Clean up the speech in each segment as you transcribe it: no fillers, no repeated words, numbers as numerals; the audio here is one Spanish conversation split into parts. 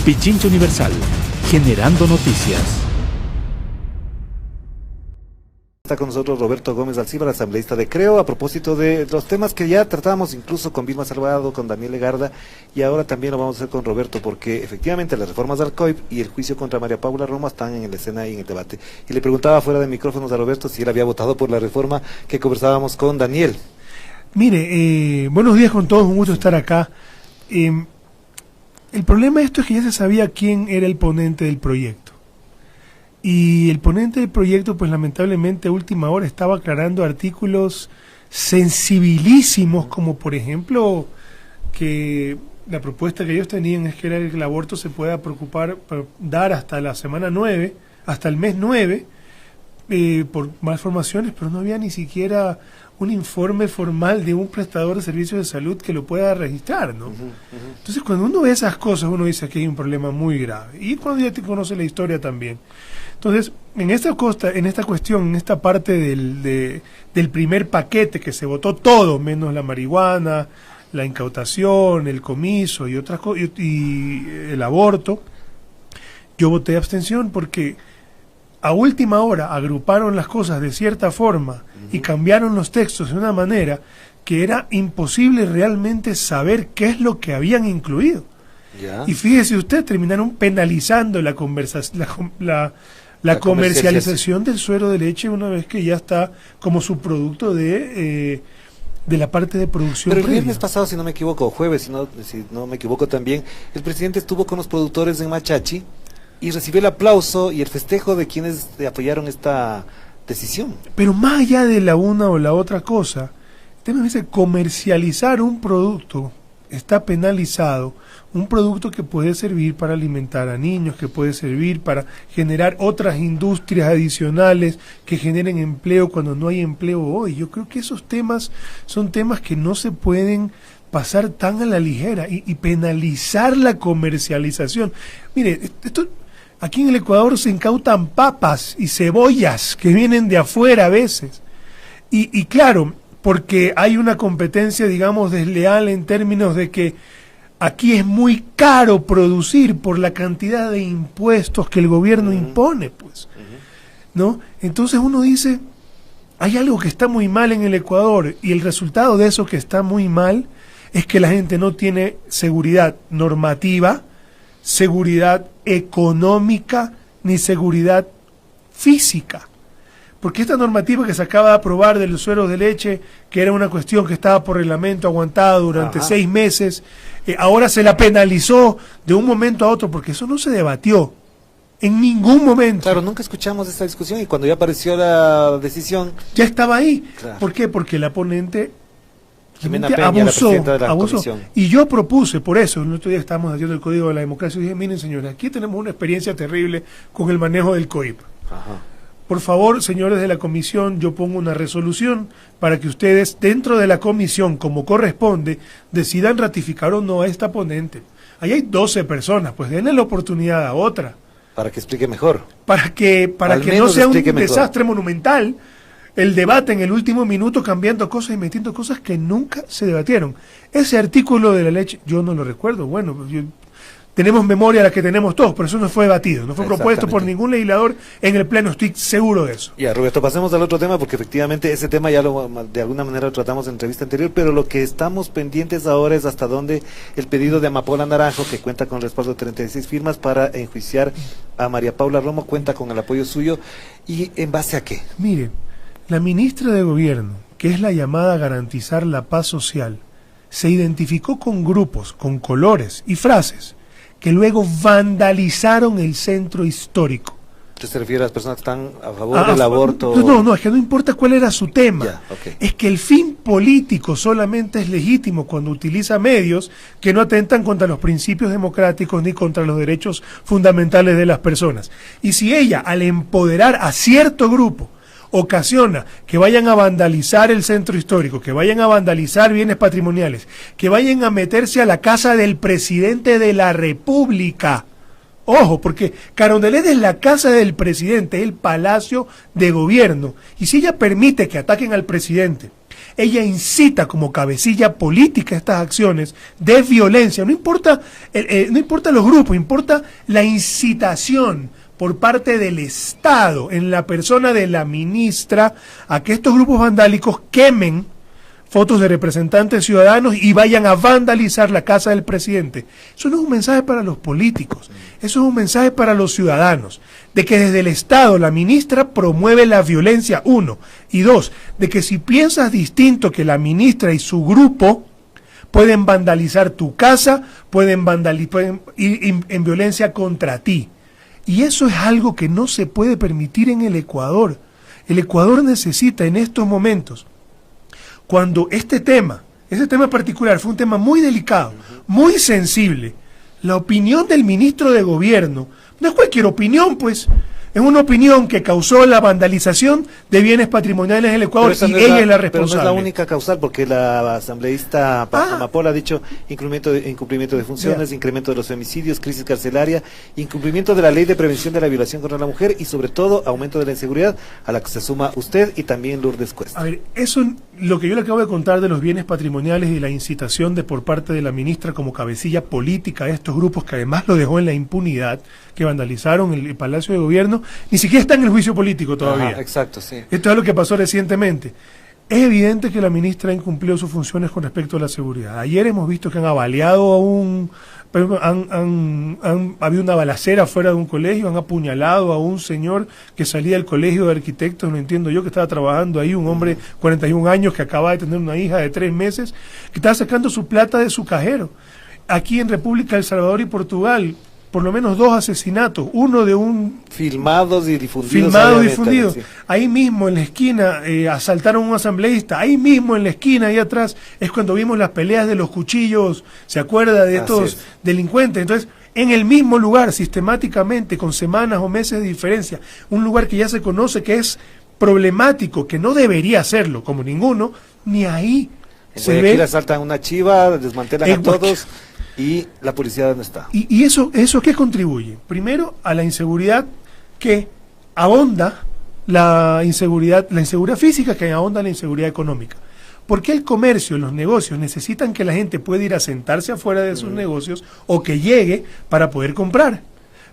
Pichincha Universal, generando noticias. Está con nosotros Roberto Gómez Alcíbar, asambleísta de Creo, a propósito de los temas que ya tratamos incluso con Vilma Salvado, con Daniel Legarda, y ahora también lo vamos a hacer con Roberto, porque efectivamente las reformas del COIP y el juicio contra María Paula Romo están en la escena y en el debate. Y le preguntaba fuera de micrófonos a Roberto si él había votado por la reforma que conversábamos con Daniel. Mire, buenos días con todos, un gusto estar acá. El problema de esto es que ya se sabía quién era el ponente del proyecto. Y el ponente del proyecto, pues lamentablemente a última hora estaba aclarando artículos sensibilísimos, como por ejemplo que la propuesta que ellos tenían es que era que el aborto se pueda dar hasta la semana 9, hasta el mes 9, por malformaciones, pero no había ni siquiera un informe formal de un prestador de servicios de salud que lo pueda registrar, ¿no? Entonces, cuando uno ve esas cosas, uno dice que hay un problema muy grave. Y cuando ya te conoce la historia también. Entonces, en esta cuestión, en esta parte del primer paquete que se votó todo, menos la marihuana, la incautación, el comiso y otras cosas, y el aborto, yo voté abstención porque a última hora agruparon las cosas de cierta forma y cambiaron los textos de una manera que era imposible realmente saber qué es lo que habían incluido. ¿Ya? Y fíjese usted, terminaron penalizando la comercialización del suero de leche una vez que ya está como subproducto de la parte de producción. Pero el viernes pasado, si no me equivoco, o jueves, si no me equivoco también, el presidente estuvo con los productores en Machachi y recibió el aplauso y el festejo de quienes apoyaron esta decisión. Pero más allá de la una o la otra cosa, el tema es que comercializar un producto está penalizado, un producto que puede servir para alimentar a niños, que puede servir para generar otras industrias adicionales que generen empleo cuando no hay empleo hoy. Yo creo que esos temas son temas que no se pueden pasar tan a la ligera y penalizar la comercialización. Mire, aquí en el Ecuador se incautan papas y cebollas que vienen de afuera a veces. Y claro, porque hay una competencia, digamos, desleal en términos de que aquí es muy caro producir por la cantidad de impuestos que el gobierno impone, pues, ¿no? Entonces uno dice, hay algo que está muy mal en el Ecuador y el resultado de eso que está muy mal es que la gente no tiene seguridad normativa, seguridad económica ni seguridad física. Porque esta normativa que se acaba de aprobar de los sueros de leche, que era una cuestión que estaba por reglamento aguantada durante 6 meses, ahora se la penalizó de un momento a otro, porque eso no se debatió en ningún momento. Claro, nunca escuchamos esta discusión y cuando ya apareció la decisión ya estaba ahí. Claro. ¿Por qué? Porque la ponente Jimena Peña, la presidenta de la comisión. Y yo propuse, por eso, el otro día estábamos haciendo el Código de la Democracia y dije, miren señores, aquí tenemos una experiencia terrible con el manejo del COIP. Por favor, señores de la comisión, yo pongo una resolución para que ustedes, dentro de la comisión, como corresponde, decidan ratificar o no a esta ponente. Ahí hay 12 personas, pues denle la oportunidad a otra. Para que explique mejor. Para que no sea un desastre monumental el debate en el último minuto cambiando cosas y metiendo cosas que nunca se debatieron. Ese artículo de la leche, yo no lo recuerdo, bueno, tenemos memoria la que tenemos todos, pero eso no fue debatido, no fue propuesto por ningún legislador en el Pleno, estoy seguro de eso. Ya, Roberto, pasemos al otro tema, porque efectivamente ese tema ya de alguna manera lo tratamos en la entrevista anterior, pero lo que estamos pendientes ahora es hasta dónde el pedido de Amapola Naranjo, que cuenta con el respaldo de 36 firmas para enjuiciar a María Paula Romo, cuenta con el apoyo suyo, ¿y en base a qué? Mire, la ministra de Gobierno, que es la llamada a garantizar la paz social, se identificó con grupos, con colores y frases que luego vandalizaron el centro histórico. ¿Usted se refiere a las personas que están a favor del aborto? No, es que no importa cuál era su tema. Ya, okay. Es que el fin político solamente es legítimo cuando utiliza medios que no atentan contra los principios democráticos ni contra los derechos fundamentales de las personas. Y si ella, al empoderar a cierto grupo, ocasiona que vayan a vandalizar el centro histórico, que vayan a vandalizar bienes patrimoniales, que vayan a meterse a la casa del presidente de la República. Ojo, porque Carondelet es la casa del presidente, el palacio de gobierno. Y si ella permite que ataquen al presidente, ella incita como cabecilla política estas acciones de violencia. No importa, no importa los grupos, importa la incitación por parte del Estado, en la persona de la ministra, a que estos grupos vandálicos quemen fotos de representantes ciudadanos y vayan a vandalizar la casa del presidente. Eso no es un mensaje para los políticos, eso es un mensaje para los ciudadanos, de que desde el Estado la ministra promueve la violencia, 1, y 2, de que si piensas distinto que la ministra y su grupo, pueden vandalizar tu casa, pueden ir en violencia contra ti. Y eso es algo que no se puede permitir en el Ecuador. El Ecuador necesita en estos momentos, cuando ese tema particular fue un tema muy delicado, muy sensible, la opinión del ministro de Gobierno, no es cualquier opinión, pues, es una opinión que causó la vandalización de bienes patrimoniales en el Ecuador y ella es la responsable. Pero no es la única causal, porque la asambleísta Amapola ha dicho incumplimiento de funciones, incremento de los femicidios, crisis carcelaria, incumplimiento de la ley de prevención de la violación contra la mujer y sobre todo aumento de la inseguridad, a la que se suma usted y también Lourdes Cuesta. A ver, eso, lo que yo le acabo de contar de los bienes patrimoniales y la incitación por parte de la ministra como cabecilla política de estos grupos, que además lo dejó en la impunidad, que vandalizaron el Palacio de Gobierno, ni siquiera está en el juicio político todavía. Ajá, exacto, sí. Esto es lo que pasó recientemente. Es evidente que la ministra ha incumplido sus funciones con respecto a la seguridad. Ayer hemos visto que han avaliado habido una balacera fuera de un colegio, han apuñalado a un señor que salía del colegio de arquitectos, no entiendo yo, que estaba trabajando ahí, un hombre 41 años que acaba de tener una hija de 3 meses, que estaba sacando su plata de su cajero. Aquí en República del Salvador y Portugal, por lo menos 2 asesinatos, uno de un... Filmados y difundidos. Sí. Ahí mismo en la esquina asaltaron a un asambleísta, ahí mismo en la esquina, ahí atrás, es cuando vimos las peleas de los cuchillos, ¿se acuerda de estos delincuentes? Entonces, en el mismo lugar, sistemáticamente, con semanas o meses de diferencia, un lugar que ya se conoce que es problemático, que no debería serlo, como ninguno, ni ahí se ve... asaltan una chiva, desmantelan a todos... ¿Y la policía dónde está? ¿Y eso qué contribuye? Primero, a la inseguridad que ahonda la inseguridad física, que ahonda la inseguridad económica. Porque el comercio, los negocios necesitan que la gente pueda ir a sentarse afuera de sus negocios o que llegue para poder comprar.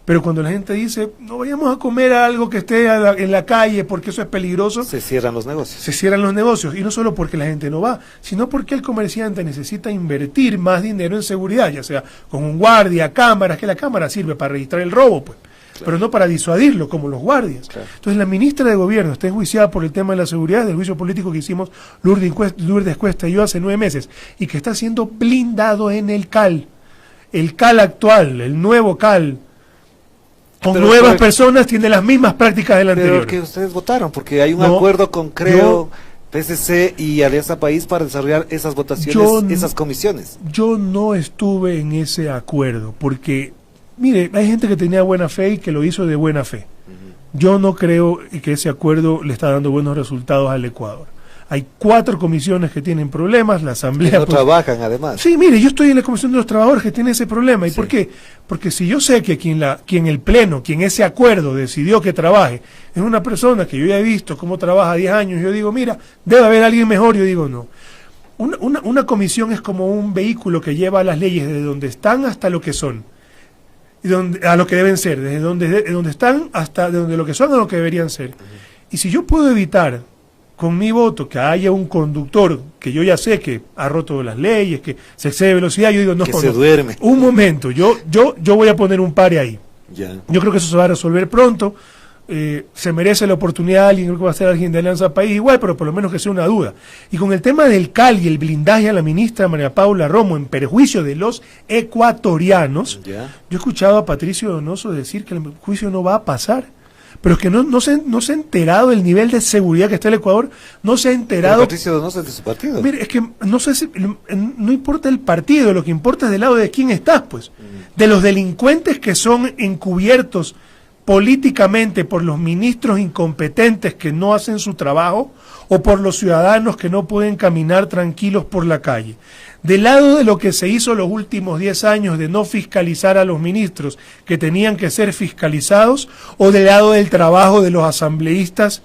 Pero cuando la gente dice, no vayamos a comer algo que esté en la calle porque eso es peligroso, se cierran los negocios. Se cierran los negocios, y no solo porque la gente no va, sino porque el comerciante necesita invertir más dinero en seguridad, ya sea con un guardia, cámaras, que la cámara sirve para registrar el robo, pues, claro, pero no para disuadirlo como los guardias. Claro. Entonces la ministra de Gobierno está enjuiciada por el tema de la seguridad, del juicio político que hicimos Lourdes Cuesta y yo hace 9 meses, y que está siendo blindado en el CAL actual, el nuevo CAL, con nuevas personas, tiene las mismas prácticas del anterior. Pero que ustedes votaron, porque hay un acuerdo con Creo, PSC y Alianza País para desarrollar esas votaciones, esas comisiones. Yo no estuve en ese acuerdo, porque, mire, hay gente que tenía buena fe y que lo hizo de buena fe. Yo no creo que ese acuerdo le está dando buenos resultados al Ecuador. Hay 4 comisiones que tienen problemas, la asamblea... Que no trabajan, además. Sí, mire, yo estoy en la comisión de los trabajadores que tiene ese problema. ¿Y por qué? Porque si yo sé que quien el pleno, quien ese acuerdo decidió que trabaje, es una persona que yo ya he visto cómo trabaja 10 años, yo digo, mira, debe haber alguien mejor, yo digo, no. Una comisión es como un vehículo que lleva las leyes desde donde están hasta lo que son, a lo que deben ser, desde donde están hasta de donde lo que son a lo que deberían ser. Y si yo puedo evitar con mi voto que haya un conductor que yo ya sé que ha roto las leyes, que se excede de velocidad, yo digo, no, se duerme. Un momento, yo voy a poner un pare ahí. Ya. Yo creo que eso se va a resolver pronto. Se merece la oportunidad alguien, creo que va a ser alguien de Alianza País igual, pero por lo menos que sea una duda. Y con el tema del CAL y el blindaje a la ministra María Paula Romo en perjuicio de los ecuatorianos, yo he escuchado a Patricio Donoso decir que el juicio no va a pasar. Pero es que no se ha enterado del nivel de seguridad que está el Ecuador, no se ha enterado... Pero Patricio Donoso es de su partido. Mire, es que no sé si, no importa el partido, lo que importa es del lado de quién estás, pues. De los delincuentes que son encubiertos políticamente por los ministros incompetentes que no hacen su trabajo, o por los ciudadanos que no pueden caminar tranquilos por la calle. Del lado de lo que se hizo los últimos 10 años de no fiscalizar a los ministros que tenían que ser fiscalizados, o del lado del trabajo de los asambleístas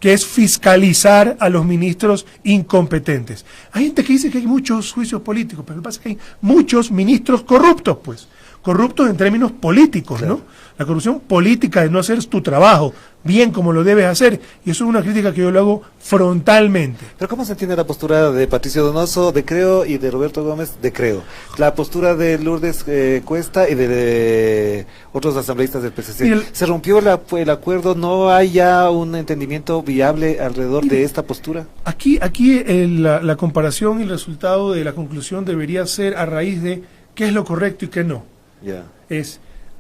que es fiscalizar a los ministros incompetentes. Hay gente que dice que hay muchos juicios políticos, pero lo que pasa es que hay muchos ministros corruptos, pues. Corruptos en términos políticos, claro, ¿no? La corrupción política de no hacer tu trabajo bien como lo debes hacer, y eso es una crítica que yo lo hago frontalmente. Pero ¿cómo se entiende la postura de Patricio Donoso de Creo y de Roberto Gómez de Creo? La postura de Lourdes Cuesta y de otros asambleístas del PCC. Mira, ¿Se rompió el acuerdo? ¿No hay ya un entendimiento viable alrededor de esta postura? Aquí la comparación y el resultado de la conclusión debería ser a raíz de qué es lo correcto y qué no. Ya.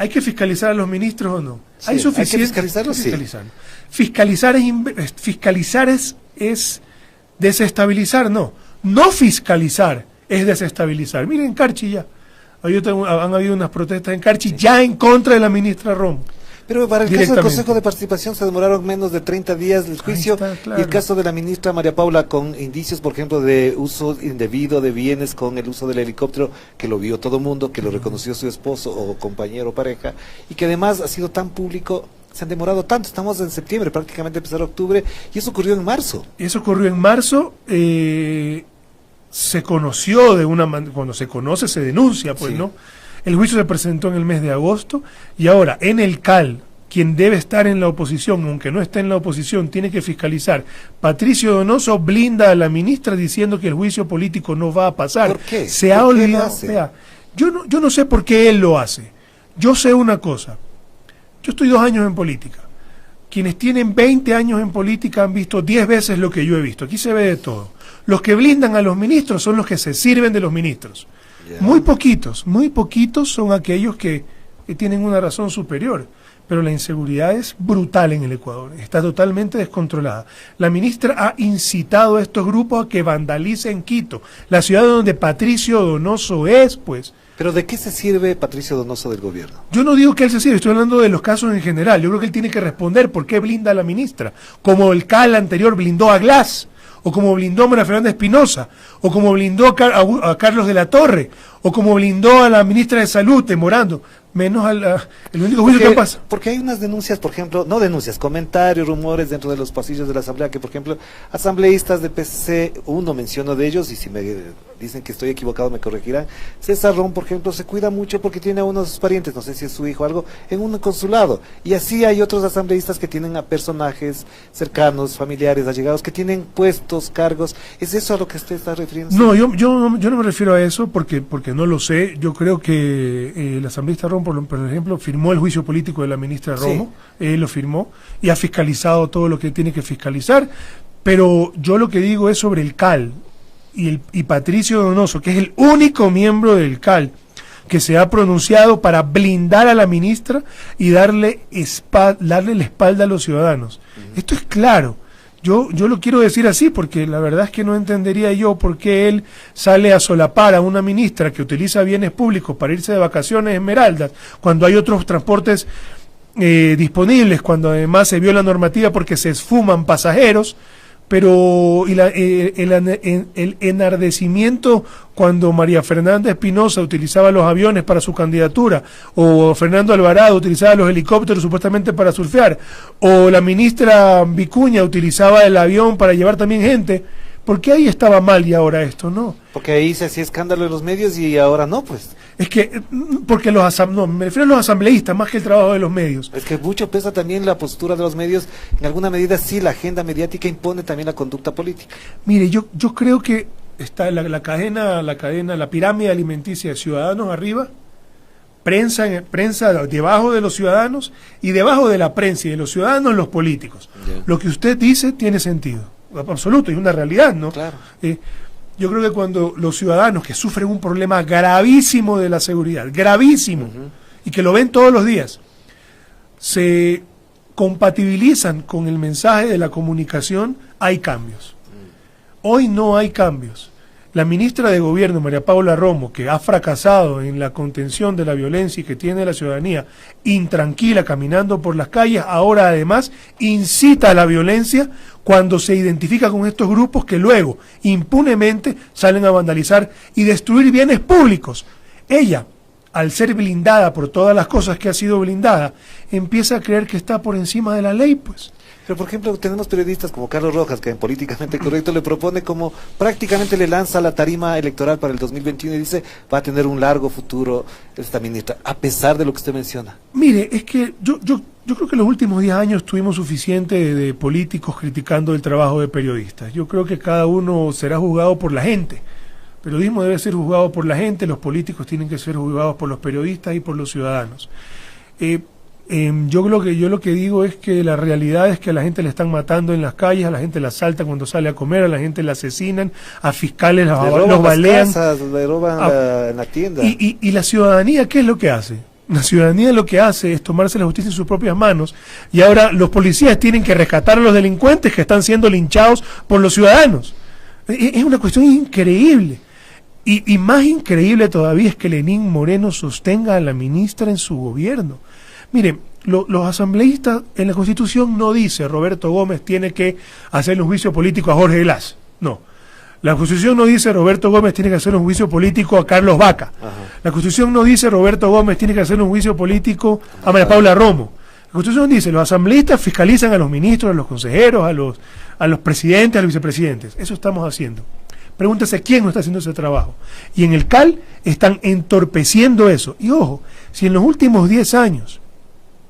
¿Hay que fiscalizar a los ministros o no? Sí, ¿Hay suficiente? ¿hay que fiscalizarlos? Sí. Fiscalizar es desestabilizar, no. No fiscalizar es desestabilizar. Miren, en Carchi ya. Han habido unas protestas en Carchi ya en contra de la ministra Romo. Pero para el caso del Consejo de Participación se demoraron menos de 30 días el juicio, está, claro. Y el caso de la ministra María Paula con indicios, por ejemplo, de uso indebido de bienes con el uso del helicóptero, que lo vio todo mundo, que lo reconoció su esposo o compañero o pareja, y que además ha sido tan público, se han demorado tanto, estamos en septiembre, prácticamente empezar octubre, y eso ocurrió en marzo. Eso ocurrió en marzo, se conoció cuando se conoce se denuncia, pues, Sí. ¿no? El juicio se presentó en el mes de agosto y ahora en el CAL, quien debe estar en la oposición, aunque no esté en la oposición, tiene que fiscalizar. Patricio Donoso blinda a la ministra diciendo que el juicio político no va a pasar. ¿Por qué? Se ha ¿Por qué lo olvidado. hace? Vea, yo no sé por qué él lo hace. Yo sé una cosa. Yo estoy 2 años en política. Quienes tienen 20 años en política han visto 10 veces lo que yo he visto. Aquí se ve de todo. Los que blindan a los ministros son los que se sirven de los ministros. Ya. Muy poquitos son aquellos que tienen una razón superior. Pero la inseguridad es brutal en el Ecuador, está totalmente descontrolada. La ministra ha incitado a estos grupos a que vandalicen Quito, la ciudad donde Patricio Donoso es, pues. ¿Pero de qué se sirve Patricio Donoso del gobierno? Yo no digo que él se sirve, estoy hablando de los casos en general. Yo creo que él tiene que responder por qué blinda a la ministra, como el CAL anterior blindó a Glass, o como blindó a María Fernanda Espinosa, o como blindó a Carlos de la Torre, o como blindó a la ministra de Salud, demorando, menos el único juicio que pasa. Porque hay unas denuncias, por ejemplo, no denuncias, comentarios, rumores dentro de los pasillos de la Asamblea, que por ejemplo, asambleístas del PCC, uno menciono de ellos, y si me dicen que estoy equivocado me corregirán, César Ron, por ejemplo, se cuida mucho porque tiene a uno de sus parientes, no sé si es su hijo o algo, en un consulado, y así hay otros asambleístas que tienen a personajes cercanos, familiares, allegados, que tienen puestos, cargos. ¿Es eso a lo que usted está refiriendo? No, yo no me refiero a eso porque no lo sé. Yo creo que el asambleísta Ron, por ejemplo, firmó el juicio político de la ministra Romo, él lo firmó y ha fiscalizado todo lo que tiene que fiscalizar, pero yo lo que digo es sobre el CAL y Patricio Donoso, que es el único miembro del CAL que se ha pronunciado para blindar a la ministra y darle la espalda a los ciudadanos. Esto es claro. Yo lo quiero decir así porque la verdad es que no entendería yo por qué él sale a solapar a una ministra que utiliza bienes públicos para irse de vacaciones en Esmeraldas, cuando hay otros transportes disponibles, cuando además se viola la normativa porque se esfuman pasajeros, pero el enardecimiento cuando María Fernanda Espinosa utilizaba los aviones para su candidatura, o Fernando Alvarado utilizaba los helicópteros supuestamente para surfear, o la ministra Vicuña utilizaba el avión para llevar también gente, ¿por qué ahí estaba mal y ahora esto no? Porque ahí se hacía escándalo en los medios y ahora no, pues. Es que, porque me refiero a los asambleístas más que el trabajo de los medios. Es que mucho pesa también la postura de los medios, en alguna medida sí la agenda mediática impone también la conducta política. Mire, yo creo que está la pirámide alimenticia de ciudadanos arriba, prensa debajo de los ciudadanos y debajo de la prensa y de los ciudadanos los políticos. Yeah. Lo que usted dice tiene sentido, absoluto, es una realidad, ¿no? Claro. Yo creo que cuando los ciudadanos que sufren un problema gravísimo de la seguridad, gravísimo, y que lo ven todos los días, se compatibilizan con el mensaje de la comunicación, hay cambios. Hoy no hay cambios. La ministra de Gobierno, María Paula Romo, que ha fracasado en la contención de la violencia y que tiene la ciudadanía intranquila caminando por las calles, ahora además incita a la violencia cuando se identifica con estos grupos que luego impunemente salen a vandalizar y destruir bienes públicos. Ella, al ser blindada por todas las cosas que ha sido blindada, empieza a creer que está por encima de la ley, pues. Pero, por ejemplo, tenemos periodistas como Carlos Rojas, que en Políticamente Correcto le propone como prácticamente le lanza la tarima electoral para el 2021 y dice va a tener un largo futuro esta ministra, a pesar de lo que usted menciona. Mire, es que yo creo que en los últimos 10 años tuvimos suficiente de políticos criticando el trabajo de periodistas. Yo creo que cada uno será juzgado por la gente. El periodismo debe ser juzgado por la gente, los políticos tienen que ser juzgados por los periodistas y por los ciudadanos. Yo lo que digo es que la realidad es que a la gente le están matando en las calles, a la gente la asaltan cuando sale a comer, a la gente la asesinan, a fiscales los balean, casas, le roban en la tienda. Y la ciudadanía, ¿qué es lo que hace? La ciudadanía lo que hace es tomarse la justicia en sus propias manos, y ahora los policías tienen que rescatar a los delincuentes que están siendo linchados por los ciudadanos. Es una cuestión increíble. Y más increíble todavía es que Lenín Moreno sostenga a la ministra en su gobierno. Mire, los asambleístas en la Constitución no dice Roberto Gómez tiene que hacerle un juicio político a Jorge Glass. No. La Constitución no dice Roberto Gómez tiene que hacer un juicio político a Carlos Vaca. Ajá. La Constitución no dice Roberto Gómez tiene que hacer un juicio político a María Paula Romo. La Constitución dice los asambleístas fiscalizan a los ministros, a los consejeros, a los presidentes, a los vicepresidentes. Eso estamos haciendo. Pregúntese quién no está haciendo ese trabajo. Y en el CAL están entorpeciendo eso. Y ojo, si en los últimos 10 años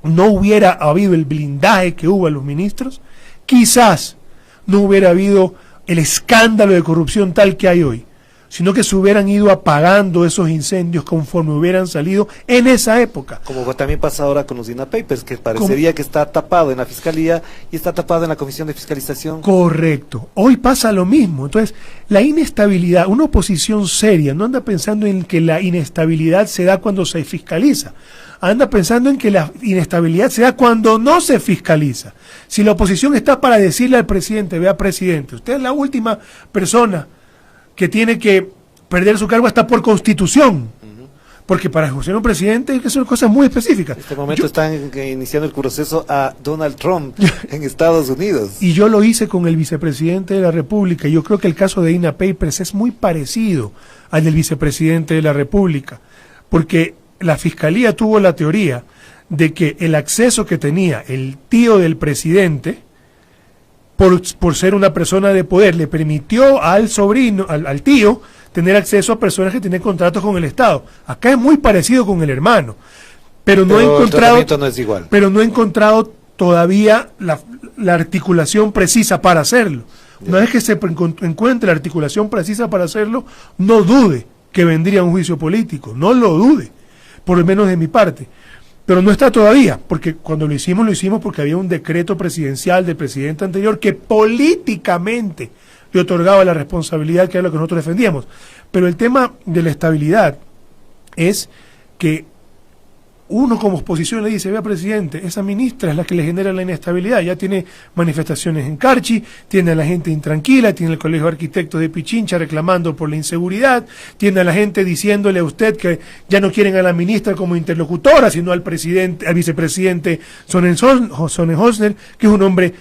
no hubiera habido el blindaje que hubo a los ministros, quizás no hubiera habido el escándalo de corrupción tal que hay hoy, sino que se hubieran ido apagando esos incendios conforme hubieran salido en esa época. Como también pasa ahora con los DINA Papers, que parecería que está tapado en la Fiscalía y está tapado en la Comisión de Fiscalización. Correcto. Hoy pasa lo mismo. Entonces, la inestabilidad, una oposición seria no anda pensando en que la inestabilidad se da cuando se fiscaliza. Anda pensando en que la inestabilidad se da cuando no se fiscaliza. Si la oposición está para decirle al presidente, vea presidente, usted es la última persona que tiene que perder su cargo hasta por constitución, porque para ejercer un presidente hay que hacer cosas muy específicas. En este momento están iniciando el proceso a Donald Trump en Estados Unidos. Y yo lo hice con el vicepresidente de la República. Yo creo que el caso de DINA Papers es muy parecido al del vicepresidente de la República, porque la Fiscalía tuvo la teoría de que el acceso que tenía el tío del presidente, por ser una persona de poder, le permitió al sobrino, al tío, tener acceso a personas que tienen contratos con el Estado. Acá es muy parecido con el hermano, pero no he encontrado, no es igual. Pero no he encontrado todavía la articulación precisa para hacerlo. Una vez que se encuentre la articulación precisa para hacerlo, no dude que vendría un juicio político, no lo dude, por lo menos de mi parte. Pero no está todavía, porque cuando lo hicimos porque había un decreto presidencial del presidente anterior que políticamente le otorgaba la responsabilidad, que era lo que nosotros defendíamos. Pero el tema de la estabilidad es que uno como oposición le dice, vea presidente, esa ministra es la que le genera la inestabilidad, ya tiene manifestaciones en Carchi, tiene a la gente intranquila, tiene el Colegio de Arquitectos de Pichincha reclamando por la inseguridad, tiene a la gente diciéndole a usted que ya no quieren a la ministra como interlocutora, sino al presidente, al vicepresidente Sonnenholzner, que es un hombre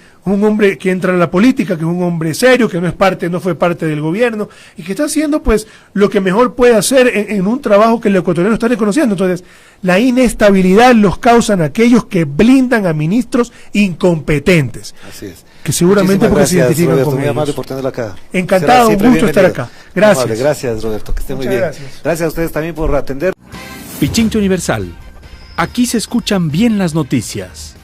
que entra a la política, que es un hombre serio, que no fue parte del gobierno, y que está haciendo pues lo que mejor puede hacer en un trabajo que el ecuatoriano está reconociendo. Entonces, la inestabilidad los causan aquellos que blindan a ministros incompetentes. Así es. Que seguramente porque se identifican Roberto, con muy ellos. amable por tenerlo acá. Encantado, un gusto estar acá. Gracias. Amable, gracias, Roberto, que esté muy bien. Gracias. Gracias a ustedes también por atender. Pichincha Universal. Aquí se escuchan bien las noticias.